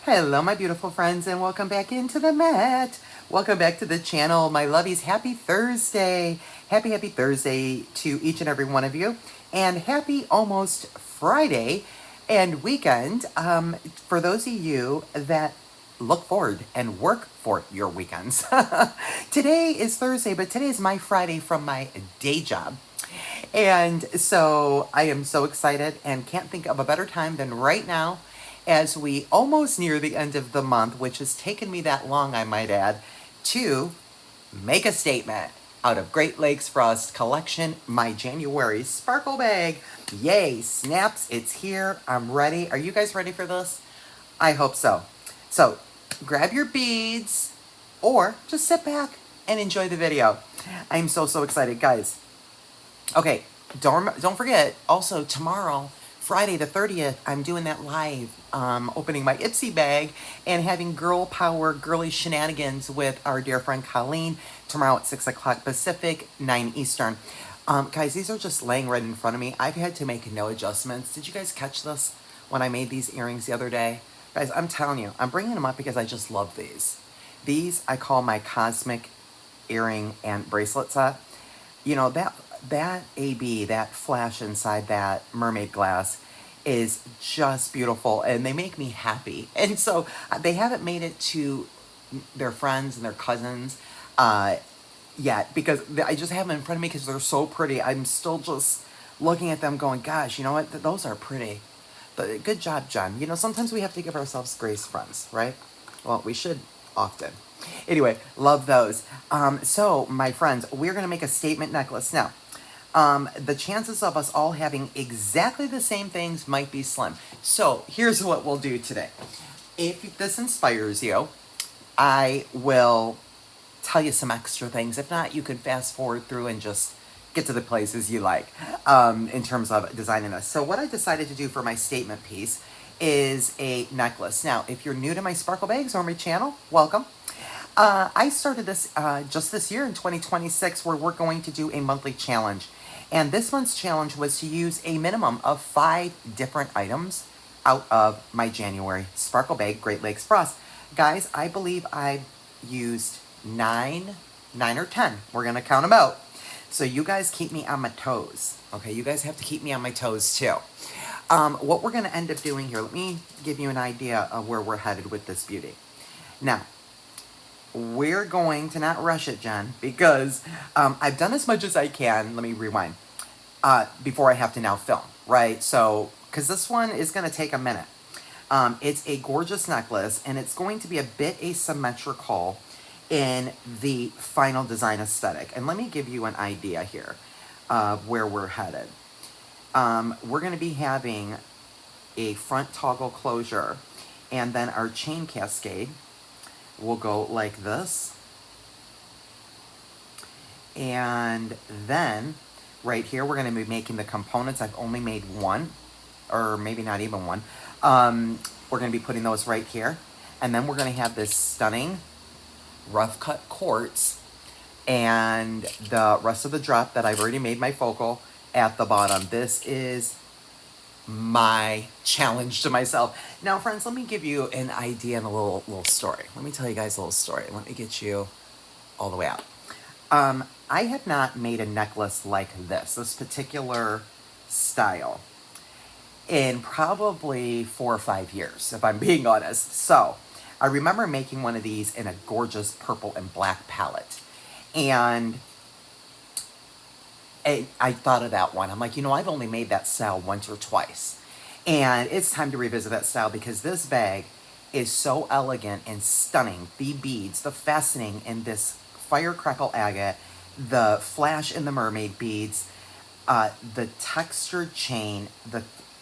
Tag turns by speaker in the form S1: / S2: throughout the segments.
S1: Hello, my beautiful friends, and welcome back into the mat. Welcome back to the channel, my lovies. Happy Thursday. Happy Thursday to each and every one of you. And happy almost Friday and weekend for those of you that look forward and work for your weekends. Today is Thursday, but today is my Friday from my day job. And so I am so excited and can't think of a better time than right now as we almost near the end of the month, which has taken me that long, I might add, to make a statement out of Great Lakes Frost Collection, my January sparkle bag. Yay, snaps, it's here. I'm ready. Are you guys ready for this? I hope so. So grab your beads or just sit back and enjoy the video. I'm so excited, guys. Okay, don't forget, also tomorrow, Friday the 30th, I'm doing that live, opening my Ipsy bag and having girl power, girly shenanigans with our dear friend Colleen tomorrow at 6 o'clock Pacific, 9 Eastern. Guys, these are just laying right in front of me. I've had to make no adjustments. Did you guys catch this when I made these earrings the other day? Guys, I'm telling you, I'm bringing them up because I just love these. These I call my cosmic earring and bracelet set. You know, that AB, that flash inside that mermaid glass is just beautiful, and they make me happy. And so they haven't made it to their friends and their cousins yet, because I just have them in front of me because they're so pretty. I'm still just looking at them going, gosh, you know what? Those are pretty. But good job, Jen. You know, sometimes we have to give ourselves grace, friends, right? Well, we should often. Anyway, love those. So, my friends, we're going to make a statement necklace. Now, the chances of us all having exactly the same things might be slim. So, here's what we'll do today. If this inspires you, I will tell you some extra things. If not, you can fast forward through and just get to the places you like in terms of designing this. So, what I decided to do for my statement piece is a necklace. Now, if you're new to my Sparkle Bags or my channel, welcome. I started this just this year in 2026, where we're going to do a monthly challenge. And this month's challenge was to use a minimum of 5 different items out of my January Sparkle Bag, Great Lakes Frost. Guys, I believe I used 9 or 10. We're going to count them out. So you guys keep me on my toes. Okay, you guys have to keep me on my toes too. What we're going to end up doing here, let me give you an idea of where we're headed with this beauty. Now, we're going to not rush it, Jen, because I've done as much as I can. Let me rewind. Before I have to now film, right? So, because this one is going to take a minute. It's a gorgeous necklace, and it's going to be a bit asymmetrical in the final design aesthetic. And let me give you an idea here of where we're headed. We're going to be having a front toggle closure, and then our chain cascade will go like this. And then right here, we're going to be making the components. I've only made one, or maybe not even one. We're going to be putting those right here. And then we're going to have this stunning rough cut quartz and the rest of the drop that I've already made my focal at the bottom. This is my challenge to myself. Now, friends, let me give you an idea and a little story. Let me tell you guys a little story. Let me get you all the way out. I have not made a necklace like this particular style, in probably 4 or 5 years, if I'm being honest. So, I remember making one of these in a gorgeous purple and black palette. And I thought of that one. I'm like, you know, I've only made that style once or twice. And it's time to revisit that style, because this bag is so elegant and stunning. The beads, the fastening in this firecrackle agate, the flash in the mermaid beads, the textured chain,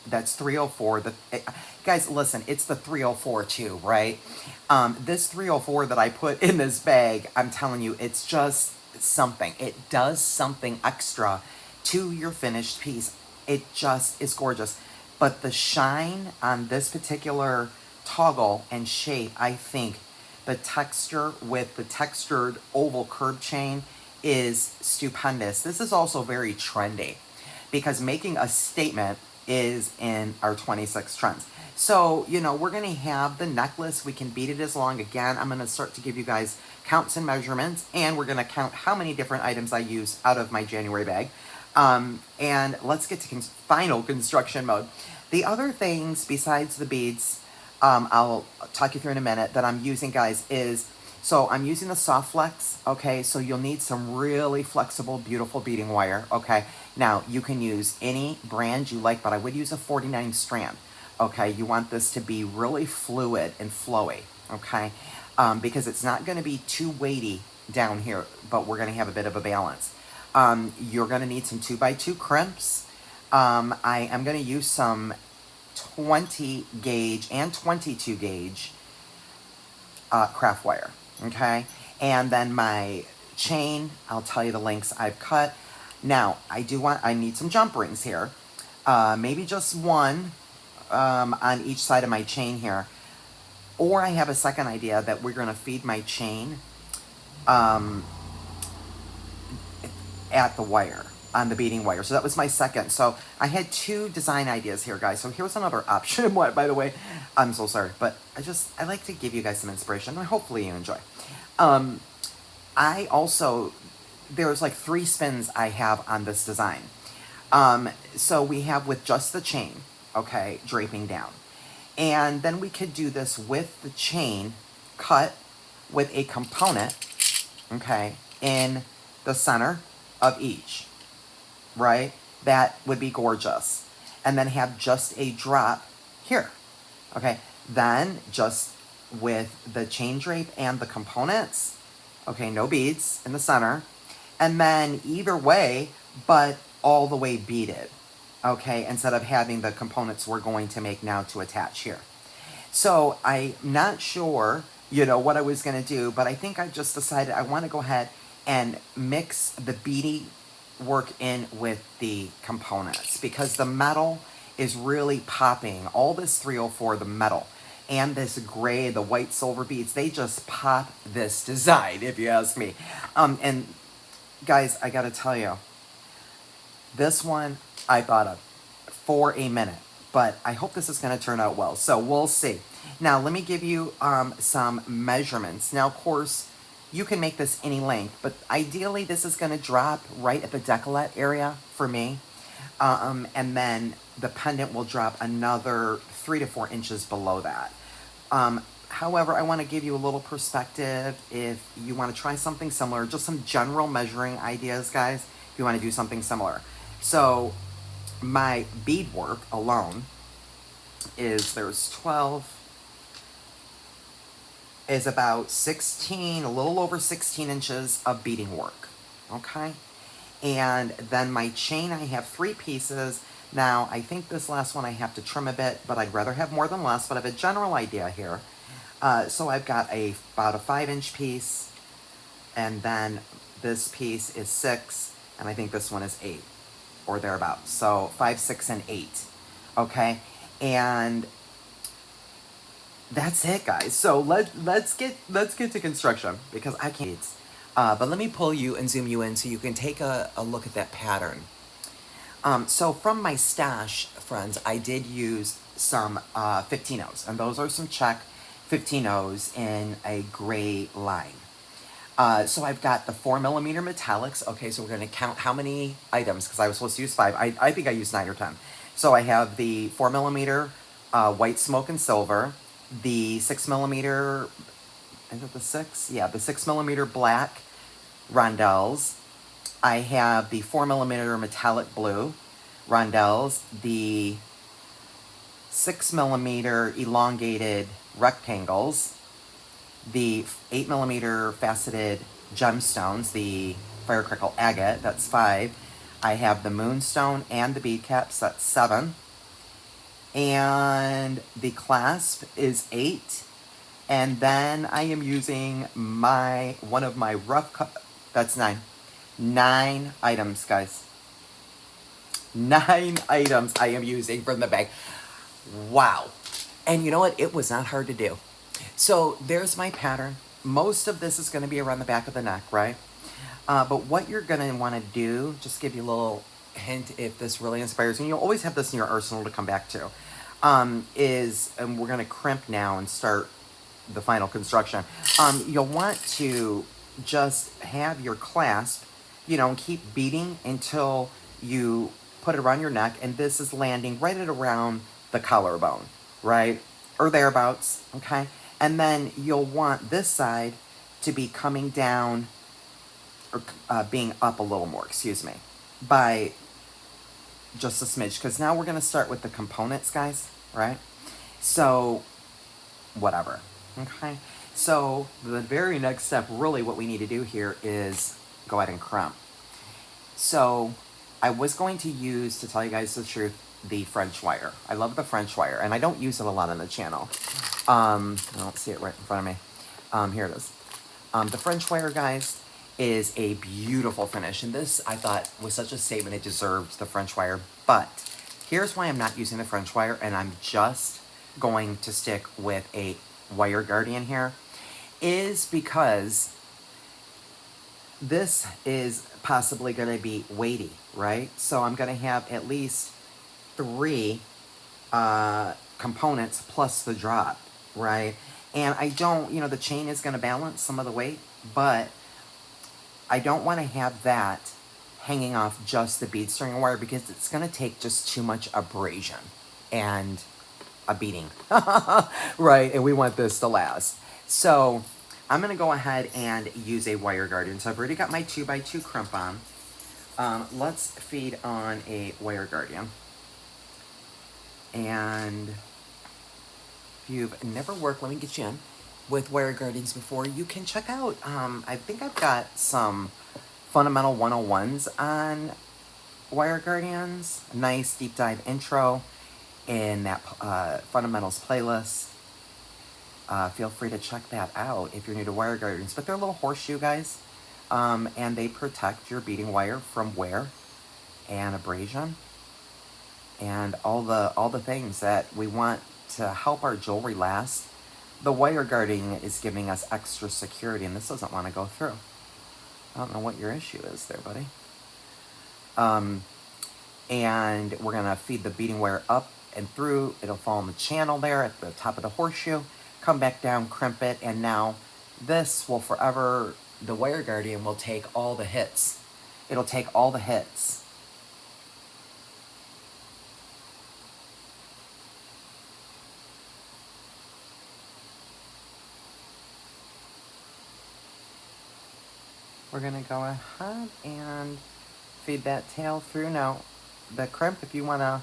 S1: that's 304. Guys, listen, it's the 304 too, right? This 304 that I put in this bag, I'm telling you, it's just something. It does something extra to your finished piece. It just is gorgeous. But the shine on this particular toggle and shape, I think the texture with the textured oval curb chain is stupendous. This is also very trendy, because making a statement is in our 26 trends. So, you know, we're going to have the necklace. We can beat it as long. Again, I'm going to start to give you guys counts and measurements, and we're going to count how many different items I use out of my January bag. And let's get to final construction mode. The other things besides the beads, I'll talk you through in a minute, that I'm using, guys, is, so I'm using the soft flex, okay? So you'll need some really flexible, beautiful beading wire, okay? Now, you can use any brand you like, but I would use a 49 strand, okay? You want this to be really fluid and flowy, okay? Because it's not going to be too weighty down here, but we're going to have a bit of a balance. You're going to need some 2x2 crimps. I am going to use some 20 gauge and 22 gauge craft wire, okay? And then my chain, I'll tell you the lengths I've cut. Now, I need some jump rings here. Maybe just one on each side of my chain here. Or I have a second idea that we're going to feed my chain at the wire, on the beading wire. So that was my second. So I had two design ideas here, guys. So here's another option. What, by the way, I'm so sorry, but I like to give you guys some inspiration, and hopefully you enjoy. I also, there's like 3 spins I have on this design. So we have with just the chain, okay, draping down. And then we could do this with the chain cut with a component, okay, in the center of each, right? That would be gorgeous. And then have just a drop here, okay? Then just with the chain drape and the components, okay, no beads in the center. And then either way, but all the way beaded, okay, instead of having the components we're going to make now to attach here. So I'm not sure, you know, what I was going to do, but I think I just decided I want to go ahead and mix the beady work in with the components, because the metal is really popping. All this 304, the metal, and this gray, the white silver beads, they just pop this design, if you ask me. And guys, I got to tell you, this one I thought of for a minute, but I hope this is going to turn out well. So we'll see. Now, let me give you some measurements. Now, of course, you can make this any length, but ideally this is going to drop right at the decollet area for me. And then the pendant will drop another 3 to 4 inches below that. However, I want to give you a little perspective if you want to try something similar, just some general measuring ideas, guys, if you want to do something similar. So my beadwork alone there's 12, is about 16, a little over 16 inches of beading work, okay? And then my chain, I have 3 pieces. Now, I think this last one I have to trim a bit, but I'd rather have more than less, but I have a general idea here. So I've got about a 5-inch piece, and then this piece is 6, and I think this one is 8, or thereabouts. So 5, 6, and 8, okay? And that's it, guys. So let's get to construction, because I can't. But let me pull you and zoom you in so you can take a look at that pattern. So from my stash, friends, I did use some 15-0s, and those are some check 15-0s in a gray line. So I've got the 4mm metallics. Okay, so we're going to count how many items, because I was supposed to use 5. I think I used 9 or 10. So I have the 4mm white smoke and silver, the 6mm, is it the 6? Yeah, the 6mm black rondelles. I have the 4mm metallic blue rondelles, the 6mm elongated rectangles, the 8mm faceted gemstones, the firecrackle agate, that's 5. I have the moonstone and the bead caps, that's 7. And the clasp is 8. And then I am using one of my rough cut, that's 9. 9 items, guys. 9 items I am using from the bag. Wow. And you know what? It was not hard to do. So there's my pattern. Most of this is going to be around the back of the neck, right? But what you're going to want to do, just give you a little hint if this really inspires you. You'll always have this in your arsenal to come back to. and we're gonna crimp now and start the final construction. You'll want to just have your clasp, and keep beating until you put it around your neck, and this is landing right at around the collarbone, right? Or thereabouts, okay? And then you'll want this side to be coming down, or being up a little more, excuse me, by just a smidge, because now we're going to start with the components, guys, right? So, whatever, okay? So, the very next step, really what we need to do here is go ahead and crimp. So, I was going to use, to tell you guys the truth, the French wire. I love the French wire, and I don't use it a lot on the channel. I don't see it right in front of me. Here it is. The French wire, guys, is a beautiful finish, and this, I thought, was such a statement. It deserved the French wire, but here's why I'm not using the French wire, and I'm just going to stick with a wire guardian here, is because this is possibly going to be weighty, right? So I'm going to have at least 3 components plus the drop, right? And I don't, the chain is going to balance some of the weight, but I don't want to have that hanging off just the bead string wire, because it's going to take just too much abrasion and a beating, right? And we want this to last. So I'm going to go ahead and use a wire guardian. So I've already got my 2x2 crimp on. Let's feed on a wire guardian. And if you've never worked, let me get you in, with wire guardians before, you can check out, I think I've got some fundamental 101s on wire guardians. A nice deep dive intro in that fundamentals playlist. Feel free to check that out if you're new to wire guardians. But they're a little horseshoe, guys, and they protect your beading wire from wear and abrasion and all the things that we want to help our jewelry last. The wire guarding is giving us extra security, and this doesn't want to go through. I don't know what your issue is there, buddy. And we're going to feed the beading wire up and through. It'll fall in the channel there at the top of the horseshoe. Come back down, crimp it, and now this will forever, the wire guardian will take all the hits. It'll take all the hits. We're going to go ahead and feed that tail through. Now, the crimp, if you want to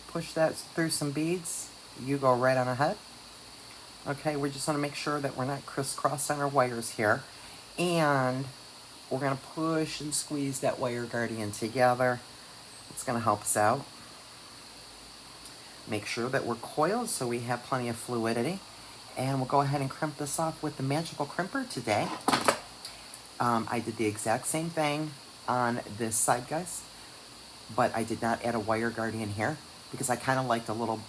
S1: push that through some beads, you go right on ahead. Okay, we just want to make sure that we're not crisscrossing our wires here. And we're going to push and squeeze that wire guardian together. It's going to help us out. Make sure that we're coiled so we have plenty of fluidity. And we'll go ahead and crimp this off with the magical crimper today. I did the exact same thing on this side, guys, but I did not add a wire guardian here because I kind of liked a little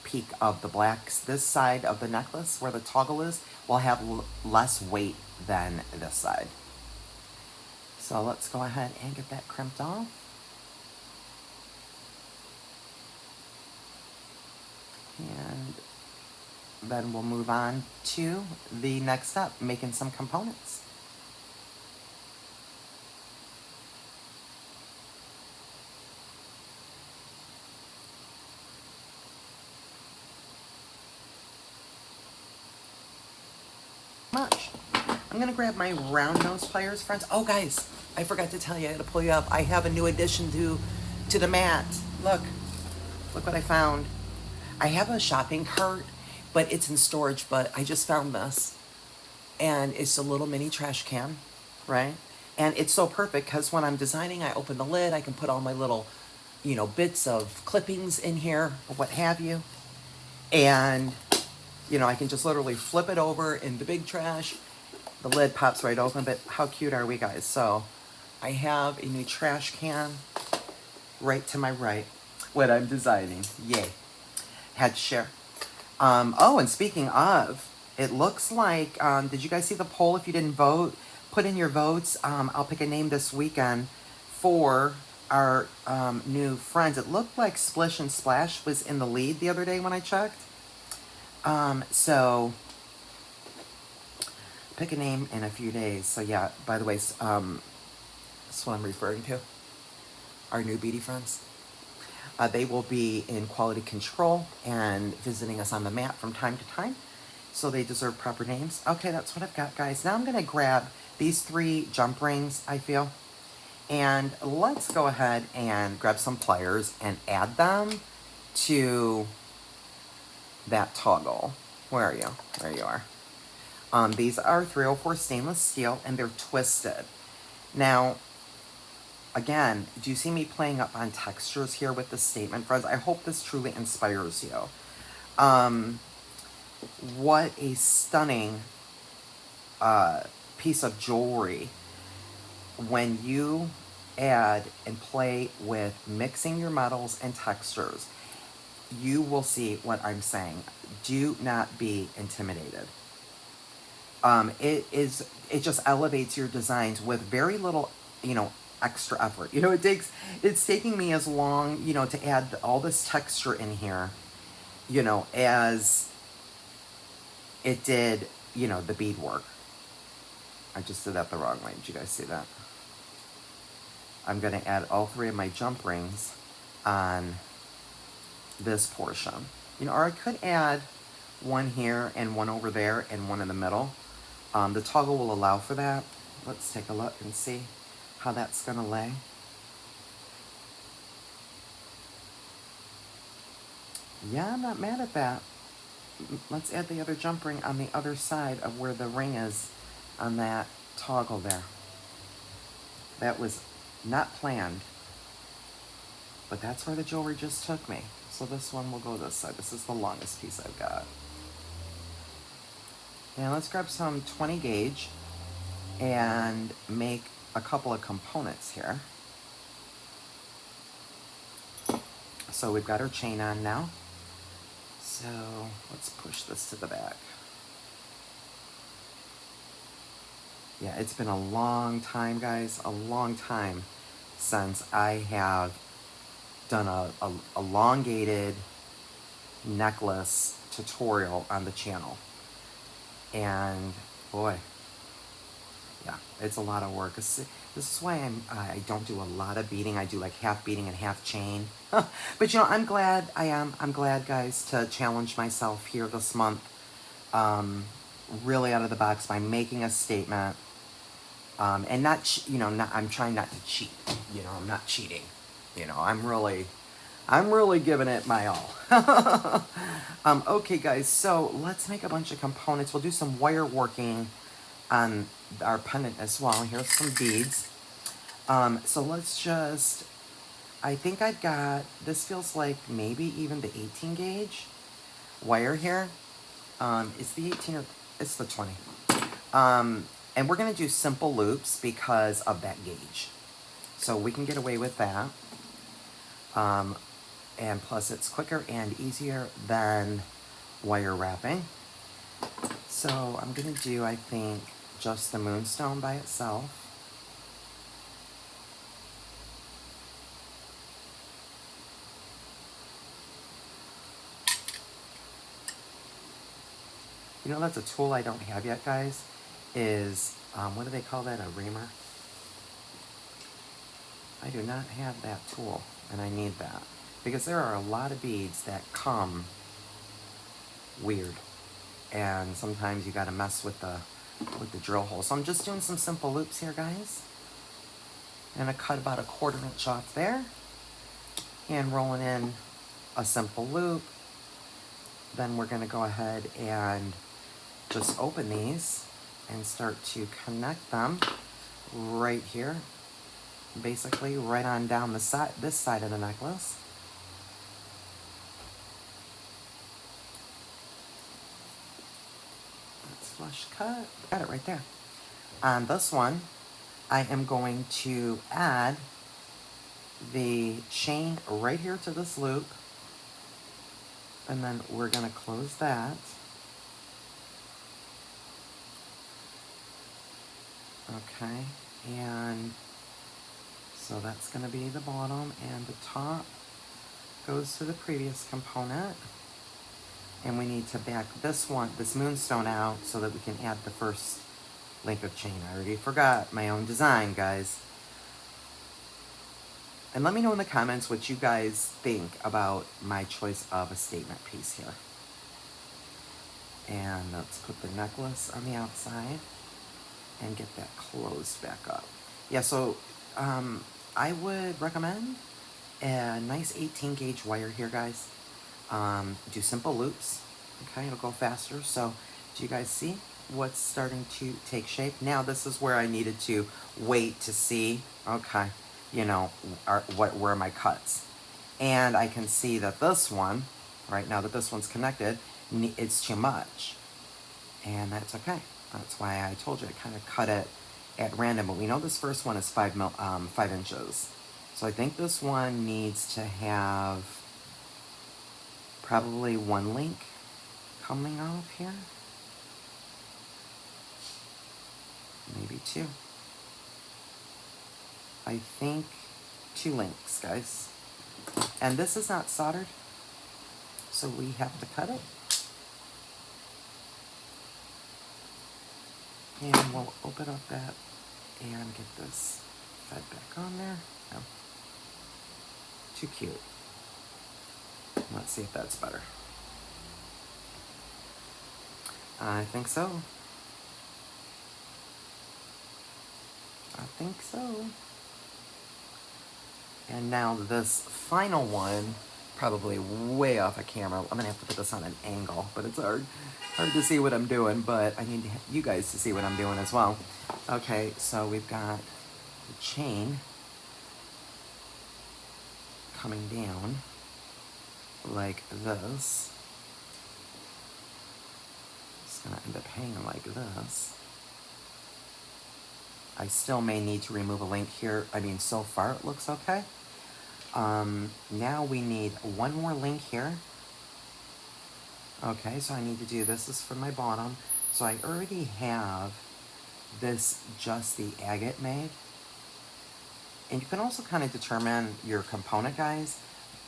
S1: peak of the blacks. This side of the necklace where the toggle is will have less weight than this side. So let's go ahead and get that crimped off. And then we'll move on to the next step, making some components. Much. I'm gonna grab my round nose pliers, friends. Oh, guys, I forgot to tell you. I had to pull you up. I have a new addition to the mat. Look what I found. I have a shopping cart, but it's in storage. But I just found this, and it's a little mini trash can, right? And it's so perfect because when I'm designing, I open the lid. I can put all my little, bits of clippings in here or what have you, and I can just literally flip it over in the big trash. The lid pops right open, but how cute are we, guys? So I have a new trash can right to my right when I'm designing. Yay. Had to share. Oh, and speaking of, it looks like, did you guys see the poll? If you didn't vote, put in your votes. I'll pick a name this weekend for our new friends. It looked like Splish and Splash was in the lead the other day when I checked. So pick a name in a few days. So yeah, by the way, that's what I'm referring to. Our new Beadie friends. They will be in quality control and visiting us on the mat from time to time. So they deserve proper names. Okay, that's what I've got, guys. Now I'm going to grab these 3 jump rings, I feel. And let's go ahead and grab some pliers and add them to that toggle. Where are you? There you are. These are 304 stainless steel, and they're twisted. Now, again, do you see me playing up on textures here with this statement, friends? I hope this truly inspires you. What a stunning piece of jewelry when you add and play with mixing your metals and textures. You will see what I'm saying. Do not be intimidated. It just elevates your designs with very little, extra effort. It's taking me as long, to add all this texture in here, as it did, the beadwork. I just did that the wrong way. Did you guys see that? I'm going to add all 3 of my jump rings on this portion. Or I could add one here and one over there and one in the middle. The toggle will allow for that. Let's take a look and see how that's going to lay. Yeah, I'm not mad at that. Let's add the other jump ring on the other side of where the ring is on that toggle there. That was not planned, but that's where the jewelry just took me. So this one will go this side. This is the longest piece I've got. Now let's grab some 20 gauge and make a couple of components here. So we've got our chain on now. So let's push this to the back. Yeah, it's been a long time, guys, a long time since I have done a elongated necklace tutorial on the channel. And boy, yeah, it's a lot of work. This is why I don't do a lot of beading. I do like half beading and half chain. But I'm glad I'm glad, guys, to challenge myself here this month. Really out of the box by making a statement. And not, I'm trying not to cheat. I'm not cheating. I'm really giving it my all. Okay, guys, so let's make a bunch of components. We'll do some wire working on our pendant as well. Here's some beads. So let's just, I think I've got, this feels like maybe even the 18 gauge wire here. It's the 18 or it's the 20. And we're going to do simple loops because of that gauge. So we can get away with that. And plus it's quicker and easier than wire wrapping. So I'm going to do, I think, just the moonstone by itself. That's a tool I don't have yet, guys, is, what do they call that, a reamer? I do not have that tool, and I need that. Because there are a lot of beads that come weird. And sometimes you got to mess with the drill hole. So I'm just doing some simple loops here, guys. And I cut about 1/4 inch off there. And rolling in a simple loop. Then we're going to go ahead and just open these and start to connect them right here. Basically right on down the side, this side of the necklace. That's flush cut. Got it right there. On this one, I am going to add the chain right here to this loop. And then we're going to close that. Okay. And So that's going to be the bottom, and the top goes to the previous component. And we need to back this moonstone out so that we can add the first link of chain. I already forgot my own design, guys. And let me know in the comments what you guys think about my choice of a statement piece here. And let's put the necklace on the outside and get that closed back up. Yeah, so I would recommend a nice 18 gauge wire here, guys. Do simple loops, okay, it'll go faster. So do you guys see what's starting to take shape? Now this is where I needed to wait to see, okay, you know, where are my cuts? And I can see that this one, right now that this one's connected, it's too much. And that's okay. That's why I told you I kind of cut it at random. But we know this first one is 5 inches. So I think this one needs to have probably one link coming off here. Maybe two. I think 2 links, guys. And this is not soldered, so we have to cut it. And we'll open up that and get this fed back on there. No. Too cute. Let's see if that's better. I think so. I think so. And now this final one, probably way off of camera. I'm gonna have to put this on an angle, but it's hard to see what I'm doing, but I need you guys to see what I'm doing as well. Okay, so we've got the chain coming down like this. It's gonna end up hanging like this. I still may need to remove a link here. I mean, so far it looks okay. Now we need one more link here. Okay, so I need to do this. This is for my bottom. So I already have this, just the agate made. And you can also kind of determine your component, guys,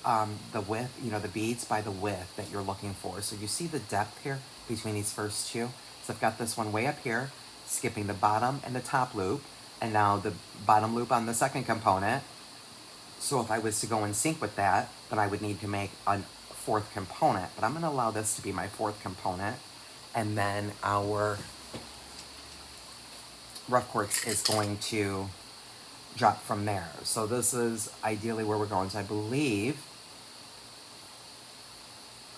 S1: the width, you know, the beads by the width that you're looking for. So you see the depth here between these first two. So I've got this one way up here, skipping the bottom and the top loop, and now the bottom loop on the second component. So if I was to go in sync with that, then I would need to make a 4th component, but I'm going to allow this to be my 4th component, and then our rough quartz is going to drop from there. So this is ideally where we're going. So I believe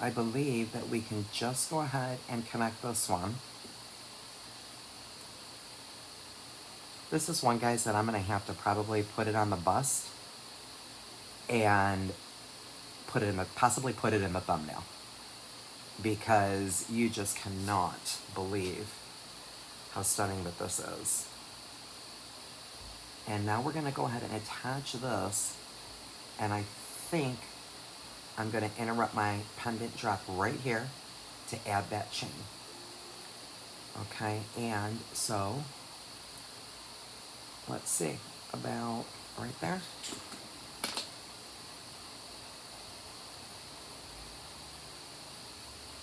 S1: that we can just go ahead and connect this one. This is one, guys, that I'm going to have to probably put it on the bust and possibly put it in the thumbnail, because you just cannot believe how stunning that this is. And now we're going to go ahead and attach this, and I think I'm going to interrupt my pendant drop right here to add that chain. Okay, and so let's see, about right there.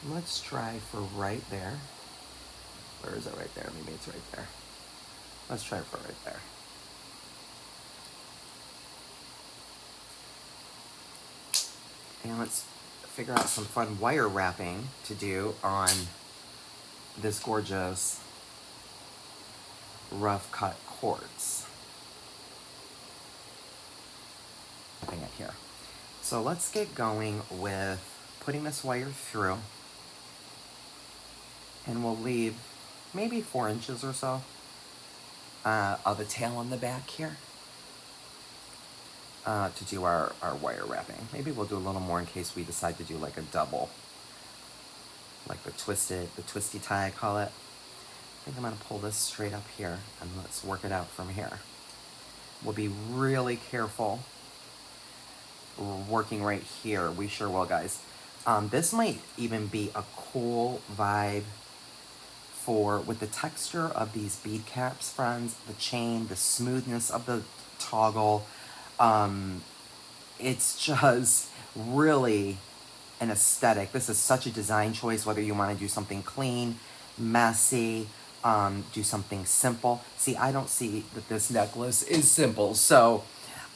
S1: Let's try for right there. Where is it right there? Maybe it's right there. Let's try for right there. And let's figure out some fun wire wrapping to do on this gorgeous rough cut quartz. Putting it here. So let's get going with putting this wire through. And we'll leave maybe 4 inches or so of a tail on the back here to do our wire wrapping. Maybe we'll do a little more in case we decide to do like a double, like the twisty tie I call it. I think I'm gonna pull this straight up here and let's work it out from here. We'll be really careful working right here. We sure will, guys. This might even be a cool vibe with the texture of these bead caps, friends, the chain, the smoothness of the toggle. It's just really an aesthetic. This is such a design choice, whether you want to do something clean, messy, do something simple. See, I don't see that this necklace is simple. So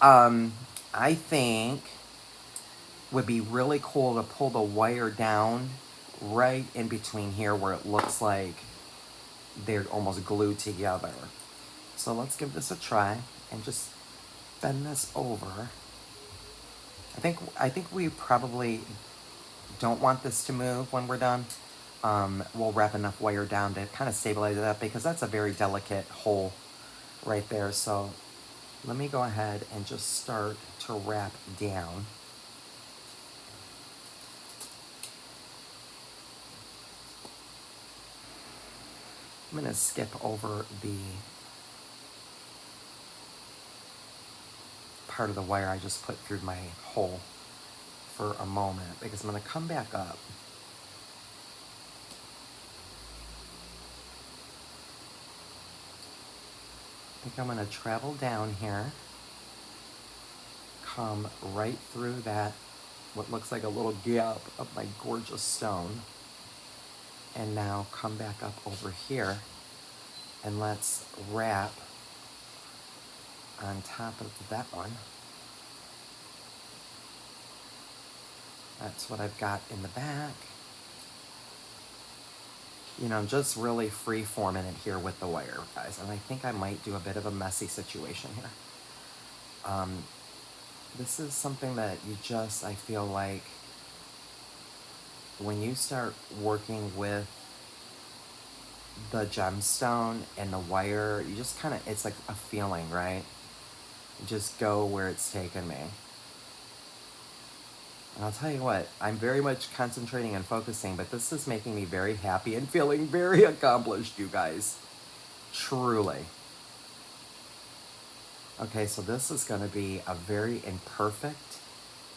S1: I think would be really cool to pull the wire down right in between here where it looks like they're almost glued together. So let's give this a try and just bend this over. I think we probably don't want this to move when we're done. We'll wrap enough wire down to kind of stabilize it up because that's a very delicate hole right there. So let me go ahead and just start to wrap down. I'm going to skip over the part of the wire I just put through my hole for a moment because I'm going to come back up. I think I'm going to travel down here, come right through that, what looks like a little gap of my gorgeous stone, and now come back up over here and let's wrap on top of that one. That's what I've got in the back. You know, I'm just really free forming it here with the wire, guys. And I think I might do a bit of a messy situation here. This is something that you just, I feel like, when you start working with the gemstone and the wire, you just kind of, it's like a feeling, right? You just go where it's taken me. And I'll tell you what, I'm very much concentrating and focusing, but this is making me very happy and feeling very accomplished, you guys. Truly. Okay, so this is going to be a very imperfect,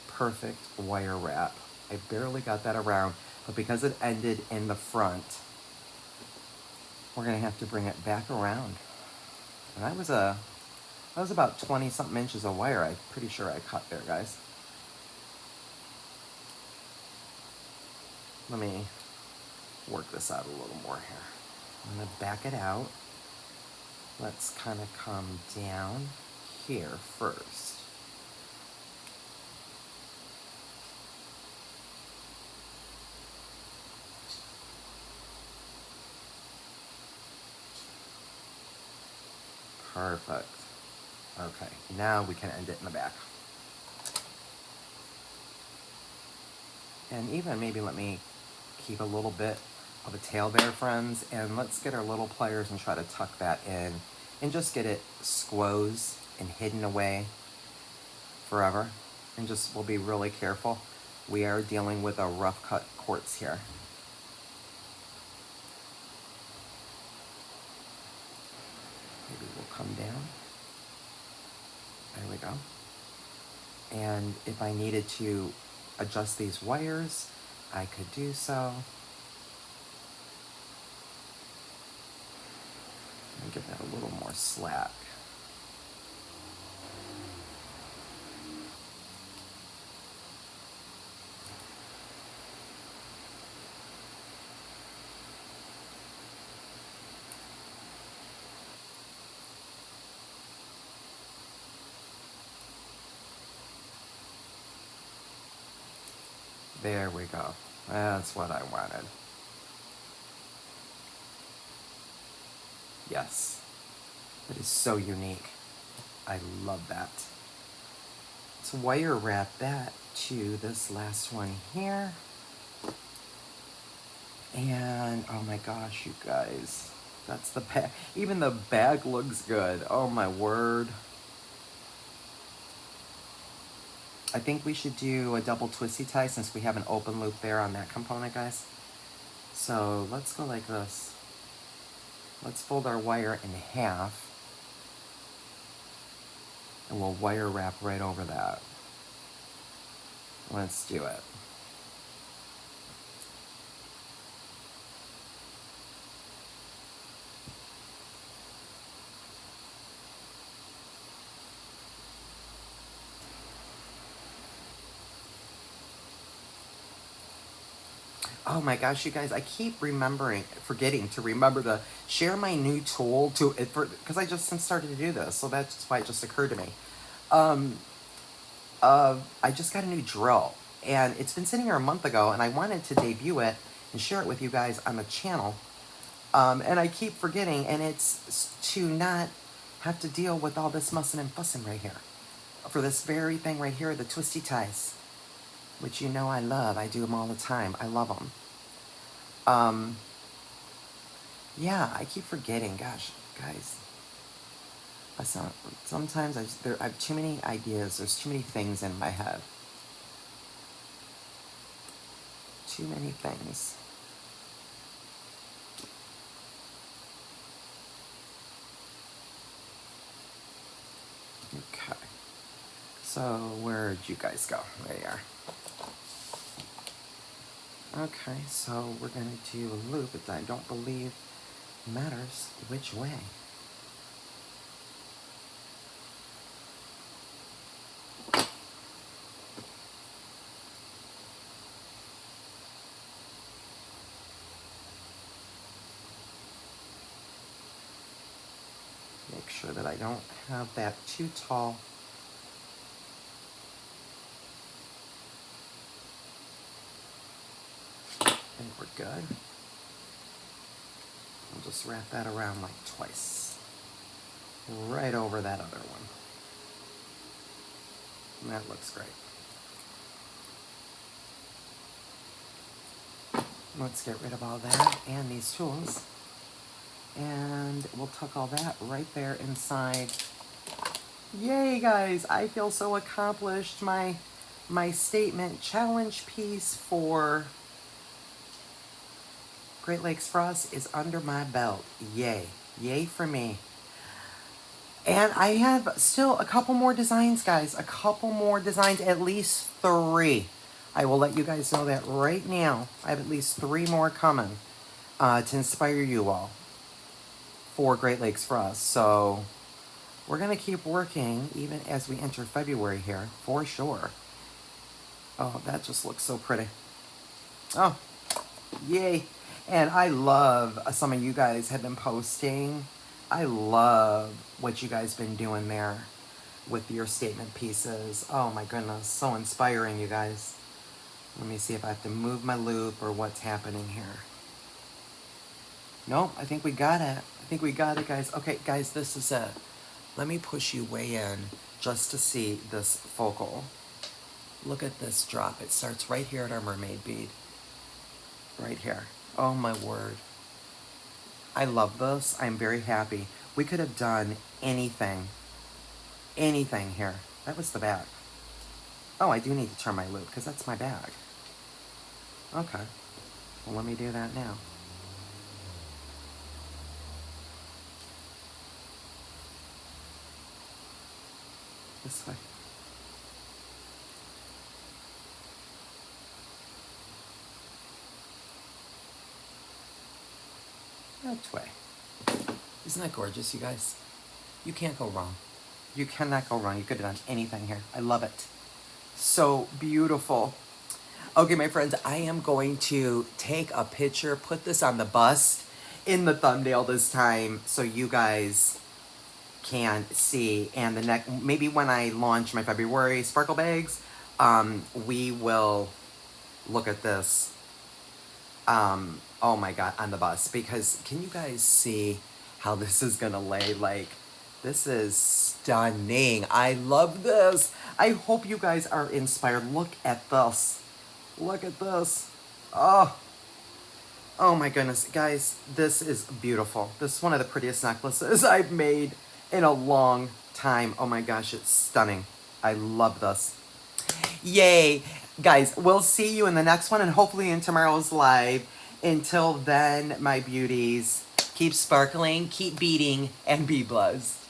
S1: perfect wire wrap. I barely got that around, but because it ended in the front, we're going to have to bring it back around. And that was about 20 something inches of wire. I'm pretty sure I cut there, guys. Let me work this out a little more here. I'm going to back it out. Let's kind of come down here first. Perfect. Okay, now we can end it in the back. And even maybe let me keep a little bit of a tail there, friends, and let's get our little pliers and try to tuck that in and just get it squoze and hidden away forever. And just, we'll be really careful. We are dealing with a rough cut quartz here. Maybe we'll come down. There we go. And if I needed to adjust these wires, I could do so. And give that a little more slack. There we go. That's what I wanted. Yes. It is so unique. I love that. Let's wire wrap that to this last one here. And oh my gosh, you guys. That's the bag. Even the bag looks good. Oh my word. I think we should do a double twisty tie since we have an open loop there on that component, guys. So let's go like this. Let's fold our wire in half. And we'll wire wrap right over that. Let's do it. Oh my gosh, you guys, I keep forgetting to remember to share my new tool because I just started to do this, so that's why it just occurred to me. Um, I just got a new drill, and it's been sitting here a month ago, and I wanted to debut it and share it with you guys on the channel. And I keep forgetting, and it's to not have to deal with all this mussing and fussing right here. For this very thing right here, the twisty ties, which you know I love. I do them all the time. I love them. Yeah, I keep forgetting. Gosh, guys. Sometimes I have too many ideas. There's too many things in my head. Too many things. Okay. So where'd you guys go? There you are. Okay, so we're going to do a loop, but I don't believe matters which way. Make sure that I don't have that too tall. I think we're good. I'll just wrap that around like twice. Right over that other one. And that looks great. Let's get rid of all that and these tools. And we'll tuck all that right there inside. Yay, guys! I feel so accomplished. My statement challenge piece for Great Lakes Frost is under my belt. Yay. Yay for me. And I have still a couple more designs, guys. A couple more designs, at least 3. I will let you guys know that right now. I have at least 3 more coming to inspire you all for Great Lakes Frost. So we're going to keep working even as we enter February here, for sure. Oh, that just looks so pretty. Oh, yay. And I love some of you guys have been posting. I love what you guys been doing there with your statement pieces. Oh my goodness, so inspiring, you guys. Let me see if I have to move my loop or what's happening here. Nope, I think we got it. I think we got it, guys. Okay, guys, this is it. Let me push you way in just to see this focal. Look at this drop. It starts right here at our mermaid bead. Right here. Oh my word. I love this. I'm very happy. We could have done anything. Anything here. That was the bag. Oh, I do need to turn my loop because that's my bag. Okay. Well, let me do that now. This way. That way. Isn't that gorgeous, you guys? You can't go wrong. You cannot go wrong. You could have done anything here. I love it. So beautiful. Okay, my friends, I am going to take a picture, put this on the bust in the thumbnail this time so you guys can see. And the next, maybe when I launch my February sparkle bags, we will look at this. Oh my God, on the bust, because can you guys see how this is gonna lay? Like, this is stunning. I love this. I hope you guys are inspired. Look at this. Look at this. Oh my goodness, guys, this is beautiful. This is one of the prettiest necklaces I've made in a long time. Oh my gosh, it's stunning. I love this. Yay. Guys, we'll see you in the next one and hopefully in tomorrow's live. Until then, my beauties, keep sparkling, keep beating, and be blessed.